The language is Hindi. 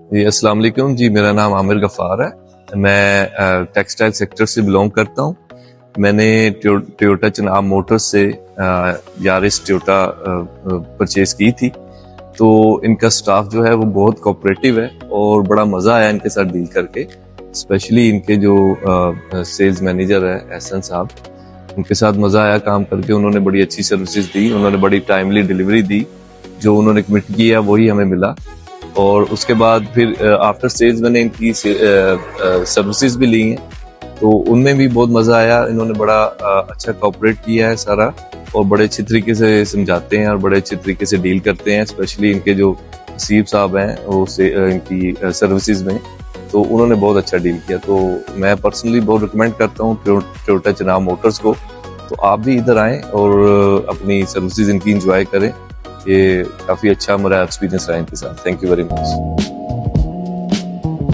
जी, अस्सलाम वालेकुम जी। मेरा नाम आमिर गफ़ार है। मैं टेक्सटाइल सेक्टर से बिलोंग करता हूँ। मैंने टोयोटा चनाब मोटर्स से यारिस टोयोटा परचेज़ की थी। तो इनका स्टाफ जो है वो बहुत कोऑपरेटिव है और बड़ा मज़ा आया इनके साथ डील करके। स्पेशली इनके जो सेल्स मैनेजर है एहसन साहब, उनके साथ मज़ा आया काम करके। उन्होंने बड़ी अच्छी सर्विसेज दी, उन्होंने बड़ी टाइमली डिलीवरी दी। जो उन्होंने कमिट किया वही हमें मिला। और उसके बाद फिर आफ्टर सेल्स मैंने इनकी सर्विसेज भी ली हैं, तो उनमें भी बहुत मज़ा आया। इन्होंने बड़ा अच्छा कोऑपरेट किया है सारा, और बड़े अच्छे तरीके से समझाते हैं और बड़े अच्छे तरीके से डील करते हैं। स्पेशली इनके जो सीफ साहब हैं वो इनकी सर्विसेज में, तो उन्होंने बहुत अच्छा डील किया। तो मैं पर्सनली बहुत रिकमेंड करता हूँ टोयोटा चनाब मोटर्स को। तो आप भी इधर आएँ और अपनी सर्विसेज इनकी इंजॉय करें। ये काफ़ी अच्छा हमारा एक्सपीरियंस रहा इनके साथ। Thank you very much.